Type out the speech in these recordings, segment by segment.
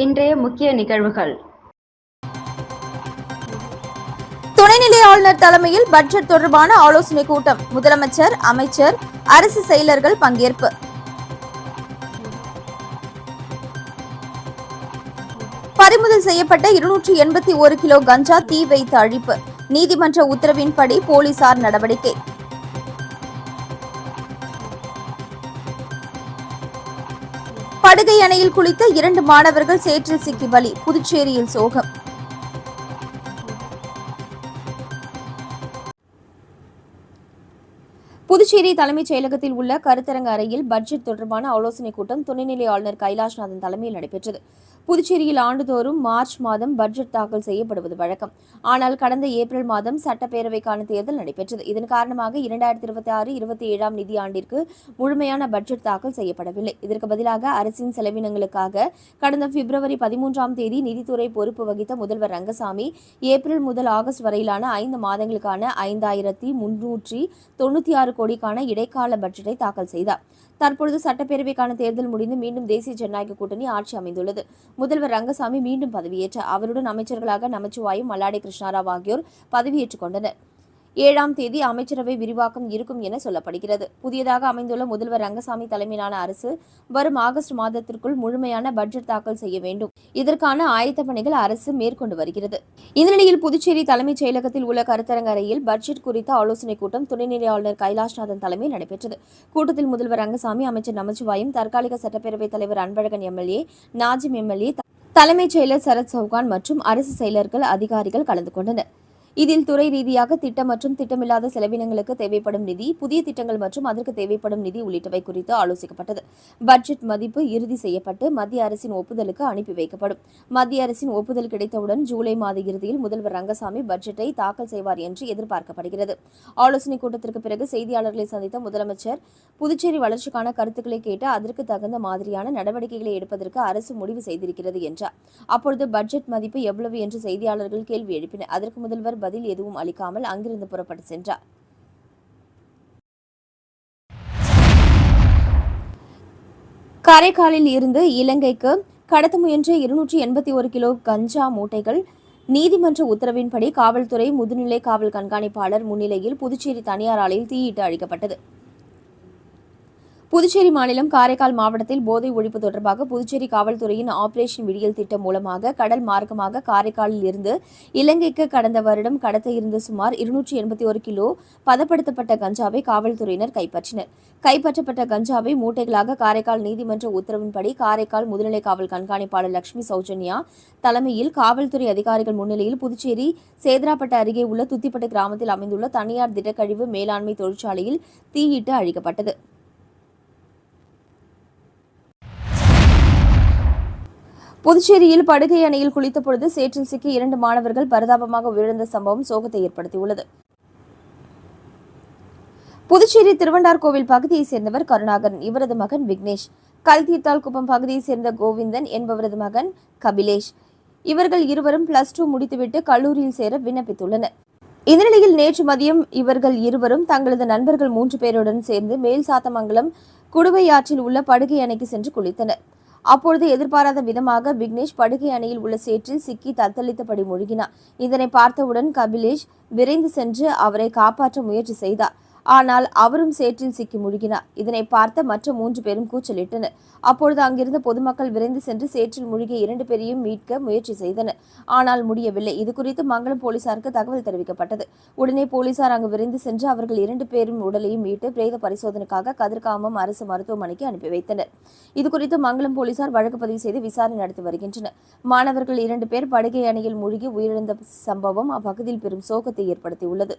இன்றைய முக்கிய நிகழ்வுகள். துணைநிலை ஆளுநர் தலைமையில் பட்ஜெட் தொடர்பான ஆலோசனைக் கூட்டம். முதலமைச்சர், அமைச்சர், அரசு செயலர்கள் பங்கேற்பு. பறிமுதல் செய்யப்பட்ட 281 கிலோ கஞ்சா தீ வைத்து அழிப்பு. நீதிமன்ற உத்தரவின்படி போலீசார் நடவடிக்கை. படுகை அணையில் குளித்த 2 மாணவர்கள் சேற்றில் சிக்கி பலி. புதுச்சேரியில் சோகம். புதுச்சேரி தலைமைச் செயலகத்தில் உள்ள கருத்தரங்க அறையில் பட்ஜெட் தொடர்பான ஆலோசனைக் கூட்டம் துணைநிலை ஆளுநர் கைலாஷ்நாதன் தலைமையில் நடைபெற்றது. புதுச்சேரியில் ஆண்டுதோறும் மார்ச் மாதம் பட்ஜெட் தாக்கல் செய்யப்படுவது வழக்கம். ஆனால் கடந்த ஏப்ரல் மாதம் சட்டப்பேரவைக்கான தேர்தல் நடைபெற்றது. இதன் காரணமாக 2026-27 நிதியாண்டிற்கு முழுமையான பட்ஜெட் தாக்கல் செய்யப்படவில்லை. இதற்கு பதிலாக அரசின் செலவினங்களுக்காக கடந்த பிப்ரவரி 13ஆம் தேதி நிதித்துறை பொறுப்பு வகித்த முதல்வர் ரங்கசாமி ஏப்ரல் முதல் ஆகஸ்ட் வரையிலான 5 மாதங்களுக்கான 5396 கோடிக்கான இடைக்கால பட்ஜெட்டை தாக்கல் செய்தார். தற்பொழுது சட்டப்பேரவைக்கான தேர்தல் முடிந்து மீண்டும் தேசிய ஜனநாயக கூட்டணி ஆட்சி அமைந்துள்ளது. முதல்வர் ரங்கசாமி மீண்டும் பதவியேற்றார். அவருடன் அமைச்சர்களாக நமச்சிவாயம், மல்லாடி கிருஷ்ணாராவ் ஆகியோர் பதவியேற்றுக் கொண்டனர். 7ஆம் தேதி அமைச்சரவை விரிவாக்கம் இருக்கும் என சொல்லப்படுகிறது. புதியதாக அமைந்துள்ள முதல்வர் ரங்கசாமி தலைமையிலான அரசு வரும் ஆகஸ்ட் மாதத்திற்குள் முழுமையான பட்ஜெட் தாக்கல் செய்ய வேண்டும். இதற்கான ஆயத்த பணிகள் அரசு மேற்கொண்டு வருகிறது. இந்த நிலையில் புதுச்சேரி தலைமைச் செயலகத்தில் உள்ள கருத்தரங்க அறையில் பட்ஜெட் குறித்த ஆலோசனைக் கூட்டம் துணைநிலை ஆளுநர் கைலாஷ்நாதன் தலைமையில் நடைபெற்றது. கூட்டத்தில் முதல்வர் ரங்கசாமி, அமைச்சர் நமச்சிவாயம், தற்காலிக சட்டப்பேரவைத் தலைவர் அன்பழகன் எம்எல்ஏ, நாஜிம் எம்எல்ஏ, தலைமைச் செயலர் சரத் சௌகான் மற்றும் அரசு செயலர்கள், அதிகாரிகள் கலந்து கொண்டனர். இதில் துறை ரீதியாக திட்டம் மற்றும் திட்டமில்லாத செலவினங்களுக்கு தேவைப்படும் நிதி, புதிய திட்டங்கள் மற்றும் அதற்கு தேவைப்படும் நிதி உள்ளிட்டவை குறித்து ஆலோசிக்கப்பட்டது. பட்ஜெட் மதிப்பு இறுதி செய்யப்பட்டு மத்திய அரசின் ஒப்புதலுக்கு அனுப்பி வைக்கப்படும். மத்திய அரசின் ஒப்புதல் கிடைத்தவுடன் ஜூலை மாத இறுதியில் முதல்வர் ரங்கசாமி பட்ஜெட்டை தாக்கல் செய்வார் என்று எதிர்பார்க்கப்படுகிறது. ஆலோசனைக் கூட்டத்திற்கு பிறகு செய்தியாளர்களை சந்தித்த முதலமைச்சர், புதுச்சேரி வளர்ச்சிக்கான கருத்துக்களை கேட்டு அதற்கு தகுந்த மாதிரியான நடவடிக்கைகளை எடுப்பதற்கு அரசு முடிவு செய்திருக்கிறது என்றார். அப்பொழுது பட்ஜெட் மதிப்பு எவ்வளவு என்று செய்தியாளர்கள் கேள்வி எழுப்பினர். அதற்கு முதல்வர் பதில் எதுவும் அளிக்காமல் அங்கிருந்து புறப்பட்டு சென்றார். காரைக்காலில் இருந்து இலங்கைக்கு கடத்த முயன்ற 281 கிலோ கஞ்சா மூட்டைகள் நீதிமன்ற உத்தரவின்படி காவல்துறை முதுநிலை காவல் கண்காணிப்பாளர் முன்னிலையில் புதுச்சேரி தனியார் ஆலையில் தீயிட்டு அழிக்கப்பட்டது. புதுச்சேரி மாநிலம் காரைக்கால் மாவட்டத்தில் போதை ஒழிப்பு தொடர்பாக புதுச்சேரி காவல்துறையின் ஆபரேஷன் விடியல் திட்டம் மூலமாக கடல் மார்க்கமாக காரைக்காலில் இருந்து இலங்கைக்கு கடந்த வருடம் கடத்த இருந்த சுமார் 281 கிலோ பதப்படுத்தப்பட்ட கஞ்சாவை காவல்துறையினர் கைப்பற்றினர். கைப்பற்றப்பட்ட கஞ்சாவை மூட்டைகளாக காரைக்கால் நீதிமன்ற உத்தரவின்படி காரைக்கால் முதுநிலை காவல் கண்காணிப்பாளர் லட்சுமி சௌஜன்யா தலைமையில் காவல்துறை அதிகாரிகள் முன்னிலையில் புதுச்சேரி சேதராப்பட்டு அருகே உள்ள துத்திப்பட்டு கிராமத்தில் அமைந்துள்ள தனியார் திடக்கழிவு மேலாண்மை தொழிற்சாலையில் தீயிட்டு அழிக்கப்பட்டது. புதுச்சேரியில் படுகை அணையில் குளித்த பொழுது சேற்றில் சிக்கி 2 மாணவர்கள் பரிதாபமாக உயிரிழந்த சம்பவம் சோகத்தை ஏற்படுத்தியுள்ளது. புதுச்சேரி திருவண்டார்கோவில் பகுதியைச் சேர்ந்தவர் கருணாகரன். இவரது மகன் விக்னேஷ். கல்தீர்த்தால் குப்பம் பகுதியைச் சேர்ந்த கோவிந்தன் என்பவரது மகன் கபிலேஷ். இவர்கள் இருவரும் +2 முடித்துவிட்டு கல்லூரியில் சேர விண்ணப்பித்துள்ளனர். இந்த நிலையில் நேற்று மதியம் இவர்கள் இருவரும் தங்களது நண்பர்கள் 3 பேருடன் சேர்ந்து மேல் சாத்தமங்கலம் குடுவையாற்றில் உள்ள படுகை அணைக்கு சென்று குளித்தனர். அப்பொழுது எதிர்பாராத விதமாக விக்னேஷ் படுகை அணையில் உள்ள சேற்றில் சிக்கி தத்தளித்தபடி மூழ்கினார். இதனை பார்த்தவுடன் கபிலேஷ் விரைந்து சென்று அவரை காப்பாற்ற முயற்சி செய்தார். ஆனால் அவரும் சேற்றில் சிக்கி மூழ்கினார். இதனை பார்த்த மற்ற 3 பேரும் கூச்சலிட்டனர். அப்பொழுது அங்கிருந்த பொதுமக்கள் விரைந்து சென்று சேற்றில் மூழ்கிய 2 பேரையும் மீட்க முயற்சி செய்தனர். ஆனால் முடியவில்லை. இதுகுறித்து மங்கலம் போலீசாருக்கு தகவல் தெரிவிக்கப்பட்டது. உடனே போலீசார் அங்கு விரைந்து சென்று அவர்கள் 2 பேரும் உடலையும் மீட்டு பிரேத பரிசோதனைக்காக கதிர்காமம் அரசு மருத்துவமனைக்கு அனுப்பி வைத்தனர். இதுகுறித்து மங்கலம் போலீசார் வழக்கு பதிவு செய்து விசாரணை நடத்தி வருகின்றனர். மாணவர்கள் 2 பேர் படுகை அணையில் மூழ்கி உயிரிழந்த சம்பவம் அப்பகுதியில் பெரும் சோகத்தை ஏற்படுத்தியுள்ளது.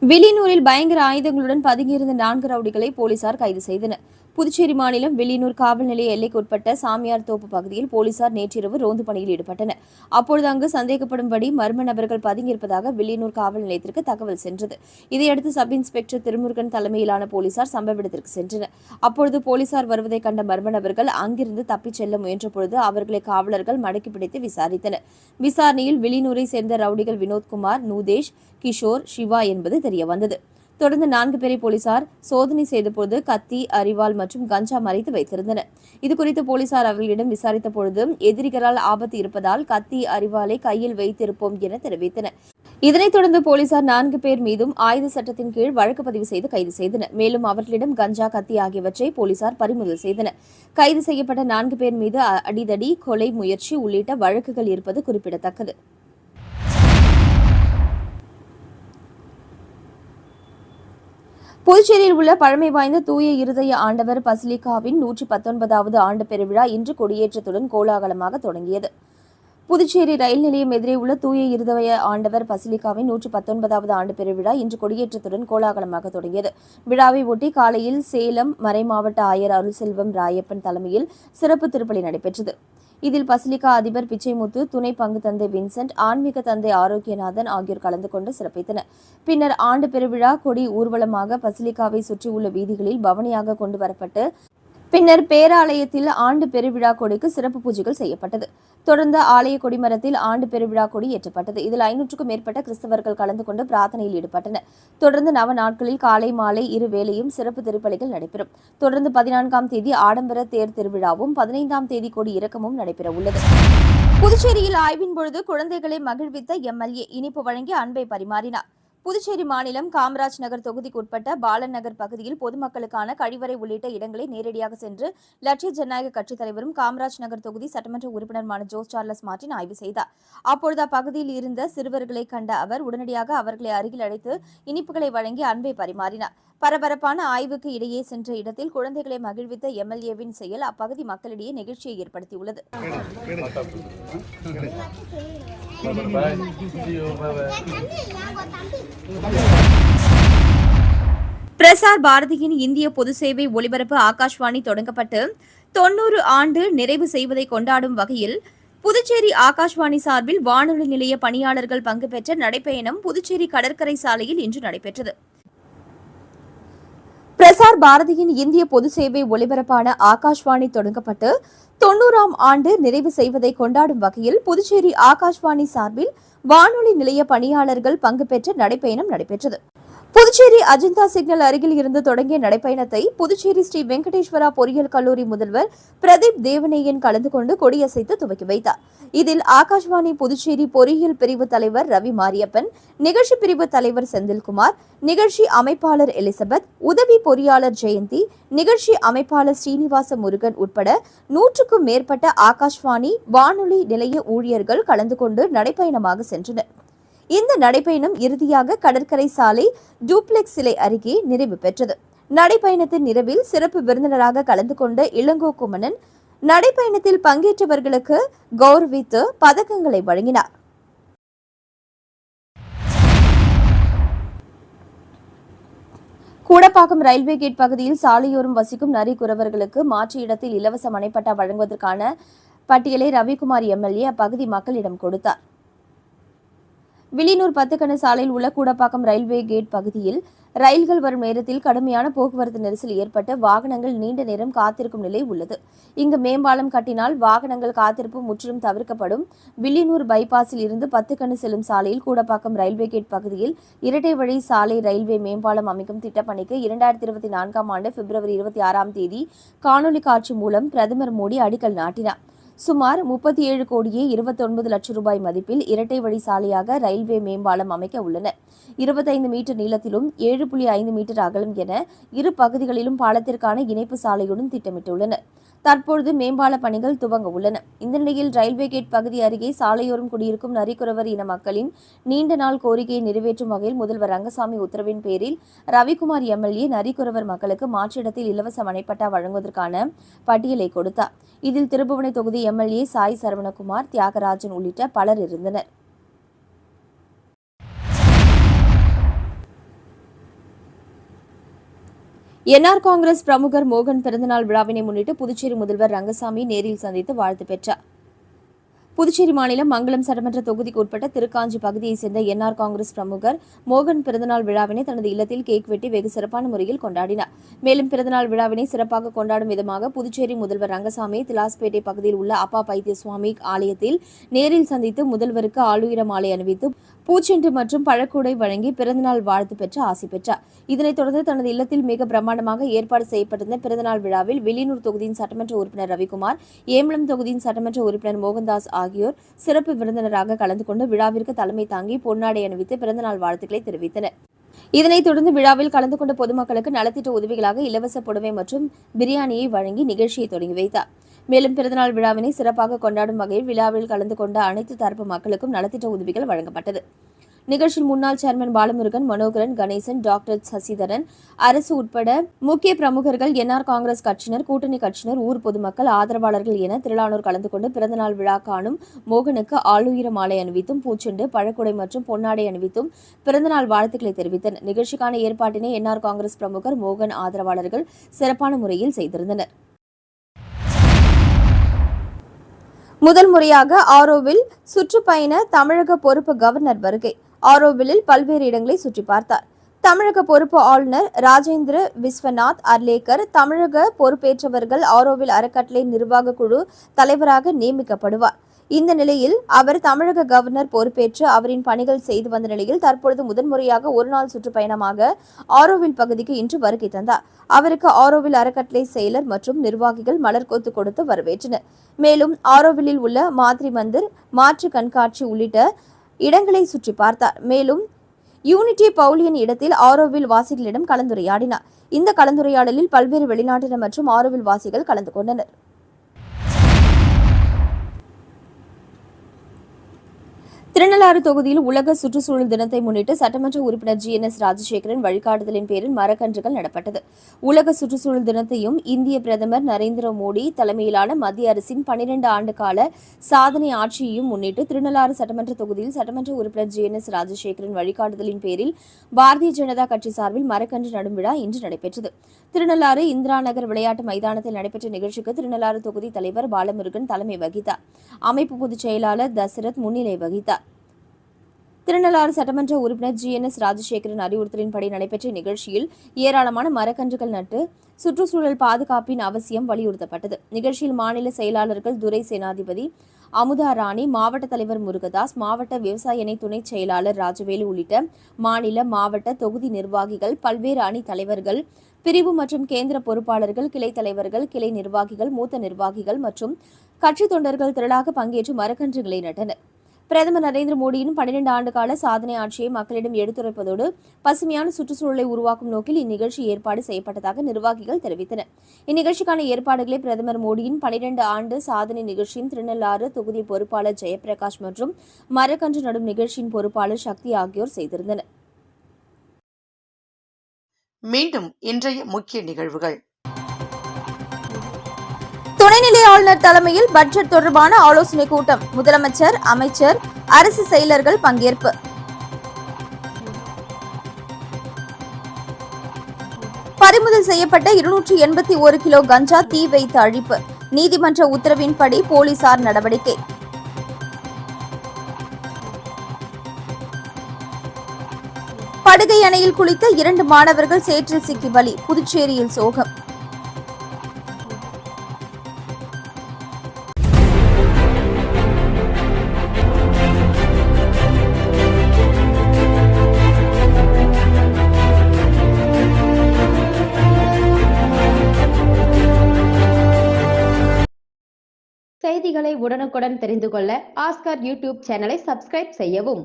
வில்லியனூரில் பயங்கர ஆயுதங்களுடன் பதுங்கியிருந்த 4 ரவுடிகளை போலீசார் கைது செய்தனர். புதுச்சேரி மாநிலம் வில்லியனூர் காவல் நிலைய எல்லைக்குட்பட்ட சாமியார் தோப்பு பகுதியில் போலீசார் நேற்றிரவு ரோந்து பணியில் ஈடுபட்டனர். அப்பொழுது அங்கு சந்தேகப்படும்படி மர்ம நபர்கள் பதுங்கியிருப்பதாக வில்லியனூர் காவல் நிலையத்திற்கு தகவல் சென்றது. இதையடுத்து சப் இன்ஸ்பெக்டர் திருமுருகன் தலைமையிலான போலீசார் சம்பவ இடத்திற்கு சென்றனர். அப்பொழுது போலீசார் வருவதை கண்ட மர்ம நபர்கள் அங்கிருந்து தப்பிச் செல்ல முயன்றபொழுது அவர்களை காவலர்கள் மடக்கி பிடித்து விசாரித்தனர். விசாரணையில் வில்லியனூரை சேர்ந்த ரவுடிகள் வினோத்குமார், நூதேஷ், கிஷோர், சிவா என்பது தெரியவந்தது. தொடர்ந்து 4 பேரை போலீசார் சோதனை செய்தபோது கத்தி, அரிவாள் மற்றும் கஞ்சா மறைத்து வைத்திருந்தனர். இதுகுறித்து போலீசார் அவர்களிடம் விசாரித்த பொழுது எதிரிகளால் ஆபத்து இருப்பதால் கத்தி, அரிவாளை கையில் வைத்திருப்போம் என தெரிவித்தனர். இதனைத் தொடர்ந்து போலீசார் 4 பேர் மீதும் ஆயுத சட்டத்தின் கீழ் வழக்கு பதிவு செய்து கைது செய்தனர். மேலும் அவர்களிடம் கஞ்சா, கத்தி ஆகியவற்றை போலீசார் பறிமுதல் செய்தனர். கைது செய்யப்பட்ட 4 பேர் மீது அடிதடி, கொலை முயற்சி உள்ளிட்ட வழக்குகள் இருப்பது குறிப்பிடத்தக்கது. புதுச்சேரியில் உள்ள பழமை வாய்ந்த தூய இருதய ஆண்டவர் பசிலிக்காவின் 119வது ஆண்டு பெருவிழா இன்று கொடியேற்றத்துடன் கோலாகலமாக தொடங்கியது. புதுச்சேரி ரயில் நிலையம் எதிரே உள்ள தூய இருதய ஆண்டவர் பசிலிக்காவின் 119வது ஆண்டு பெருவிழா இன்று கொடியேற்றத்துடன் கோலாகலமாக தொடங்கியது. விழாவை ஒட்டி காலையில் சேலம் மறைமாவட்ட ஆயர் அருள்செல்வம் ராயப்பன் தலைமையில் சிறப்பு திருப்பலி நடைபெற்றது. இதில் பசிலிக்கா அதிபர் பிச்சைமுத்து, துணை பங்கு தந்தை வின்சென்ட், ஆன்மீக தந்தை ஆரோக்கியநாதன் ஆகியோர் கலந்து கொண்டு சிறப்பித்தனர். பின்னர் ஆண்டு பெருவிழா கொடி ஊர்வலமாக பசிலிக்காவை சுற்றியுள்ள வீதிகளில் பவனியாக கொண்டு வரப்பட்டு பின்னர் பேராலயத்தில் ஆண்டு பெருவிழா கொடிக்கு சிறப்பு பூஜைகள் செய்யப்பட்டது. தொடர்ந்து ஆலய கொடிமரத்தில் ஆண்டு பெருவிழா கொடி ஏற்றப்பட்டது. இதில் 500க்கும் மேற்பட்ட கிறிஸ்தவர்கள் கலந்து கொண்டு பிரார்த்தனையில் ஈடுபட்டனர். தொடர்ந்து 9 நாட்களில் காலை மாலை இரு வேளையும் சிறப்பு திருப்பலிகள் நடைபெறும். தொடர்ந்து 14ஆம் தேதி ஆடம்பர தேர் திருவிழாவும் 15ஆம் தேதி கொடி இறக்கமும் நடைபெற உள்ளது. புதுச்சேரியில் ஆய்வின் பொழுது குழந்தைகளை மகிழ்வித்த எம்எல்ஏ இனிப்பு வழங்கி அன்பை பரிமாறினார். புதுச்சேரி மாநிலம் காமராஜ் நகர் தொகுதிக்குட்பட்ட பாலன் நகர் பகுதியில் பொதுமக்களுக்கான கழிவறை உள்ளிட்ட இடங்களை நேரடியாக சென்று லட்சிய ஜனநாயக கட்சித் தலைவரும் காமராஜ் நகர் தொகுதி சட்டமன்ற உறுப்பினருமான ஜோஸ் சார்லஸ் மார்டின் ஆய்வு செய்தார். அப்பொழுது அப்பகுதியில் இருந்த சிறுவர்களை கண்ட அவர் உடனடியாக அவர்களை அருகில் அழைத்து இனிப்புகளை வழங்கி அன்பை பரிமாறினார். பரபரப்பான ஆய்வுக்கு இடையே சென்ற இடத்தில் குழந்தைகளை மகிழ்வித்த எம்எல்ஏவின் செயல் அப்பகுதி மக்களிடையே நெகிழ்ச்சியை ஏற்படுத்தியுள்ளது. பிரசார் பாரதியின் இந்திய பொது சேவை ஒலிபரப்பு ஆகாஷ்வாணி தொடங்கப்பட்டு 90 ஆண்டு நிறைவு செய்வதை கொண்டாடும் வகையில் புதுச்சேரி ஆகாஷ்வாணி சார்பில் வானொலி நிலைய பணியாளர்கள் பங்கு பெற்ற நடைப்பயணம் புதுச்சேரி கடற்கரை சாலையில் இன்று நடைபெற்றது. பிரசார் பாரதியின் இந்திய பொது சேவை ஒலிபரப்பான ஆகாஷ்வாணி தொடங்கப்பட்டு 90ஆம் ஆண்டு நிறைவு செய்வதை கொண்டாடும் வகையில் புதுச்சேரி ஆகாஷ்வாணி சார்பில் வானொலி நிலைய பணியாளர்கள் பங்கு பெற்ற நடைப்பயணம் நடைபெற்றது. புதுச்சேரி அஜந்தா சிக்னல் அருகில் இருந்து தொடங்கிய நடைப்பயணத்தை புதுச்சேரி ஸ்ரீ வெங்கடேஸ்வரா பொறியியல் கல்லூரி முதல்வர் பிரதீப் தேவநேயன் கலந்து கொண்டு கொடியசைத்து துவக்கி வைத்தார். இதில் ஆகாஷ்வாணி புதுச்சேரி பொறியியல் பிரிவு தலைவர் ரவி மாரியப்பன், நிகழ்ச்சி பிரிவு தலைவர் செந்தில்குமார், நிகழ்ச்சி அமைப்பாளர் எலிசபெத், உதவி பொறியாளர் ஜெயந்தி, நிகழ்ச்சி அமைப்பாளர் ஸ்ரீனிவாச முருகன் உட்பட 100க்கும் மேற்பட்ட ஆகாஷ்வாணி வானொலி நிலைய ஊழியர்கள் கலந்து கொண்டு நடைப்பயணமாக சென்றனர். இந்த நடைப்பயணம் இறுதியாக கடற்கரை சாலை டூப்ளெக்ஸ் சிலை அருகே நிறைவு பெற்றது. நடைப்பயணத்தின் நிறைவில் சிறப்பு விருந்தினராக கலந்து கொண்ட இளங்கோ குமணன் நடைப்பயணத்தில் பங்கேற்றவர்களுக்கு கௌரவித்து பதக்கங்களை வழங்கினார். கூடப்பாக்கம் ரயில்வே கேட் பகுதியில் சாலையோரம் வசிக்கும் நரிக்குறவர்களுக்கு மாற்று இடத்தில் இலவச மனைப்பட்டா வழங்குவதற்கான பட்டியலை ரவிக்குமார் எம்எல்ஏ அப்பகுதி மக்களிடம் கொடுத்தார். வில்லியனூர் 10 கண சாலையில் உள்ள கூடப்பாக்கம் ரயில்வே கேட் பகுதியில் ரயில்கள் வரும் நேரத்தில் கடுமையான போக்குவரத்து நெரிசல் ஏற்பட்டு வாகனங்கள் நீண்ட நேரம் காத்திருக்கும் நிலை உள்ளது. இங்கு மேம்பாலம் கட்டினால் வாகனங்கள் காத்திருப்பு முற்றிலும் தவிர்க்கப்படும். வில்லியனூர் பைபாஸில் இருந்து 10 கண செல்லும் சாலையில் கூடப்பாக்கம் ரயில்வே கேட் பகுதியில் இரட்டை வழி சாலை ரயில்வே மேம்பாலம் அமைக்கும் திட்டப்பணிக்கு 2024ஆம் ஆண்டு பிப்ரவரி 26ஆம் தேதி காணொலி காட்சி மூலம் பிரதமர் மோடி அடிக்கல் நாட்டினார். சுமார் 37 கோடியே 29 லட்சம் ரூபாய் மதிப்பில் இரட்டை வழி சாலையாக ரயில்வே மேம்பாலம் அமைக்க உள்ளனர். 25 மீட்டர் நீளத்திலும் 7.5 மீட்டர் அகலம் என இரு பகுதிகளிலும் பாலத்திற்கான இணைப்பு சாலையுடன் திட்டமிட்டுள்ளனர். தற்பொழுது மேம்பால பணிகள் துவங்க உள்ளன. இந்த நிலையில் ரயில்வே கேட் பகுதி அருகே சாலையோரம் குடியிருக்கும் நரிக்குறவர் இன மக்களின் நீண்ட நாள் கோரிக்கையை நிறைவேற்றும் வகையில் முதல்வர் ரங்கசாமி உத்தரவின் பேரில் ரவிக்குமார் எம்எல்ஏ நரிக்குறவர் மக்களுக்கு மாற்றிடத்தில் இலவச மனைப்பட்டா வழங்குவதற்கான பட்டியலை கொடுத்தார். இதில் திருபுவனை தொகுதி எம்எல்ஏ சாய் சரவணகுமார், தியாகராஜன் உள்ளிட்ட பலர் இருந்தனர். என்ஆர் காங்கிரஸ் பிரமுகர் மோகன் பிறந்தநாள் விழாவினை முன்னிட்டு புதுச்சேரி முதல்வர் ரங்கசாமி நேரில் சந்தித்து வாழ்த்து பெற்றார். புதுச்சேரி மாநிலம் மங்களம் சட்டமன்ற தொகுதிக்கு உட்பட்ட திருக்காஞ்சி பகுதியைச் சேர்ந்த என்ஆர் காங்கிரஸ் பிரமுகர் மோகன் பிறந்தநாள் விழாவினை தனது இல்லத்தில் கேக் வெட்டி வெகு சிறப்பான முறையில் கொண்டாடினார். மேலும் பிறந்தநாள் விழாவினை சிறப்பாக கொண்டாடும் விதமாக புதுச்சேரி முதல்வர் ரங்கசாமி திலாஸ்பேட்டை பகுதியில் உள்ள அப்பா பைத்திய சுவாமி ஆலயத்தில் நேரில் சந்தித்து முதல்வருக்கு ஆளுயர மாலை அணிவித்து பூச்செண்டு மற்றும் பழக்கூடை வழங்கி பிறந்தநாள் வாழ்த்து பெற்று ஆசி பெற்றார். இதனைத் தொடர்ந்து தனது இல்லத்தில் மிக பிரம்மாண்டமாக ஏற்பாடு செய்யப்பட்டிருந்த பிறந்தநாள் விழாவில் வெளியூர் தொகுதியின் சட்டமன்ற உறுப்பினர் ரவிக்குமார், ஏம்பலம் தொகுதியின் சட்டமன்ற உறுப்பினர் மோகன்தாஸ் ஆகியோர் சிறப்பு விருந்தினராக கலந்து கொண்டு விழாவிற்கு தலைமை தாங்கி பொன்னாடை அணிவித்து பிறந்தநாள் வாழ்த்துக்களை தெரிவித்தனர். இதனைத் தொடர்ந்து விழாவில் கலந்து கொண்ட பொதுமக்களுக்கு நலத்திட்ட உதவிகளாக இலவச புடவை மற்றும் பிரியாணியை வழங்கி நிகழ்ச்சியை தொடங்கி வைத்தார். மேலும் பிறந்தநாள் விழாவினை சிறப்பாக கொண்டாடும் வகையில் விழாவில் கலந்து கொண்ட அனைத்து தரப்பு மக்களுக்கும் நலத்திட்ட உதவிகள் வழங்கப்பட்டது. நிகழ்ச்சியில் முன்னாள் சேர்மன் பாலமுருகன், மனோகரன், கணேசன், டாக்டர் சசிதரன், அரசு உட்பட முக்கிய பிரமுகர்கள், என்ஆர் காங்கிரஸ் கட்சியினர், கூட்டணி கட்சியினர், ஊர் பொதுமக்கள், ஆதரவாளர்கள் என திரளானோர் கலந்து கொண்டு பிறந்தநாள் விழா காணும் மோகனுக்கு ஆளுயர மாலை அணிவித்தும் பூச்செண்டு, பழக்குடை மற்றும் பொன்னாடை அணிவித்தும் பிறந்தநாள் வாழ்த்துக்களை தெரிவித்தனர். நிகழ்ச்சிக்கான ஏற்பாட்டினை என்ஆர் காங்கிரஸ் பிரமுகர் மோகன் ஆதரவாளர்கள் சிறப்பான முறையில் செய்திருந்தனர். முதல் முறையாக ஆரோவில் சுற்றுப்பயண தமிழக பொறுப்பு கவர்னர் வருகை. ஆரோவிலில் பல்வேறு இடங்களை சுற்றி பார்த்தார். தமிழக பொறுப்பு ஆளுநர் ராஜேந்திர விஸ்வநாத் அர்லேக்கர் தமிழக பொறுப்பேற்றவர்கள் ஆரோவில் அறக்கட்டளை நிர்வாக குழு தலைவராக நியமிக்கப்படுவார். இந்த நிலையில் அவர் தமிழக கவர்னர் பொறுப்பேற்று அவரின் பணிகள் செய்து வந்த நிலையில் தற்பொழுது முதன்முறையாக ஒருநாள் சுற்றுப்பயணமாக ஆரோவில் பகுதிக்கு இன்று வருகை தந்தார். அவருக்கு ஆரோவில் அறக்கட்டளை செயலர் மற்றும் நிர்வாகிகள் மலர் கொத்து கொடுத்து வரவேற்றனர். மேலும் ஆரோவிலில் உள்ள மாத்ரி மந்திர், மாற்று கண்காட்சி உள்ளிட்ட இடங்களை சுற்றி பார்த்தார். மேலும் யூனிட்டி பவுலியன் இடத்தில் ஆரோவில் வாசிகளிடம் கலந்துரையாடினார். இந்த கலந்துரையாடலில் பல்வேறு வெளிநாட்டினர் மற்றும் ஆரோவில் வாசிகள் கலந்து கொண்டனர். திருநள்ளாறு தொகுதியில் உலக சுற்றுச்சூழல் தினத்தை முன்னிட்டு சட்டமன்ற உறுப்பினர் GNS ராஜசேகரன் வழிகாட்டுதலின் பேரில் மரக்கன்றுகள் நடப்பட்டது. உலக சுற்றுச்சூழல் தினத்தையும் இந்திய பிரதமர் நரேந்திர மோடி தலைமையிலான மத்திய அரசின் 12 ஆண்டு கால சாதனை ஆட்சியையும் முன்னிட்டு திருநள்ளாறு சட்டமன்ற தொகுதியில் சட்டமன்ற உறுப்பினர் GNS ராஜசேகரன் வழிகாட்டுதலின் பேரில் பாரதிய ஜனதா கட்சி சார்பில் மரக்கன்று நடும் விழா இன்று நடைபெற்றது. திருநள்ளாறு இந்திரா நகர் விளையாட்டு மைதானத்தில் நடைபெற்ற நிகழ்ச்சிக்கு திருநள்ளாறு தொகுதி தலைவர் பாலமுருகன் தலைமை வகித்தார். அமைப்பு பொதுச் செயலாளர் தசரத் முன்னிலை வகித்தார். திருநள்ளாறு சட்டமன்ற உறுப்பினர் GNS ராஜசேகரன் அறிவுறுத்தலின்படி நடைபெற்ற நிகழ்ச்சியில் ஏராளமான மரக்கன்றுகள் நட்டு சுற்றுச்சூழல் பாதுகாப்பின் அவசியம் வலியுறுத்தப்பட்டது. நிகழ்ச்சியில் மாநில செயலாளர்கள் துரை சேனாதிபதி, அமுதா ராணி, மாவட்ட தலைவர் முருகதாஸ், மாவட்ட விவசாய அணி துணை செயலாளர் ராஜவேலு உள்ளிட்ட மாநில, மாவட்ட, தொகுதி நிர்வாகிகள், பல்வேறு அணி தலைவர்கள், பிரிவு மற்றும் கேந்திர பொறுப்பாளர்கள், கிளை தலைவர்கள், கிளை நிர்வாகிகள், மூத்த நிர்வாகிகள் மற்றும் கட்சி தொண்டர்கள் திரளாக பங்கேற்று மரக்கன்றுகளை நட்டனர். பிரதமர் நரேந்திர மோடியின் 12 ஆண்டு கால சாதனை ஆட்சியை மக்களிடம் எடுத்துரைப்பதோடு பசுமையான சுற்றுச்சூழலை உருவாக்கும் நோக்கில் இந்நிகழ்ச்சி ஏற்பாடு செய்யப்பட்டதாக நிர்வாகிகள் தெரிவித்தனர். இந்நிகழ்ச்சிக்கான ஏற்பாடுகளை பிரதமர் மோடியின் 12 ஆண்டு சாதனை நிகழ்ச்சியின் திருநள்ளாறு தொகுதி பொறுப்பாளர் ஜெயபிரகாஷ் மற்றும் மரக்கன்று நடும் நிகழ்ச்சியின் பொறுப்பாளர் சக்தி ஆகியோர் செய்திருந்தனர். மீண்டும் இன்றைய முக்கிய நிகழ்வுகள். துணைநிலை ஆளுநர் தலைமையில் பட்ஜெட் தொடர்பான ஆலோசனைக் கூட்டம். முதலமைச்சர், அமைச்சர், அரசு செயலர்கள் பங்கேற்பு. பறிமுதல் செய்யப்பட்ட 281 கிலோ கஞ்சா தீ வைத்து அழிப்பு. நீதிமன்ற உத்தரவின்படி போலீசார் நடவடிக்கை. படுகை அணையில் குளித்த 2 மாணவர்கள் சேற்றில் சிக்கி பலி. புதுச்சேரியில் சோகம். செய்திகளை உடனுக்குடன் தெரிந்து கொள்ள ஆஸ்கார் யூடியூப் சேனலை சப்ஸ்கிரைப் செய்யவும்.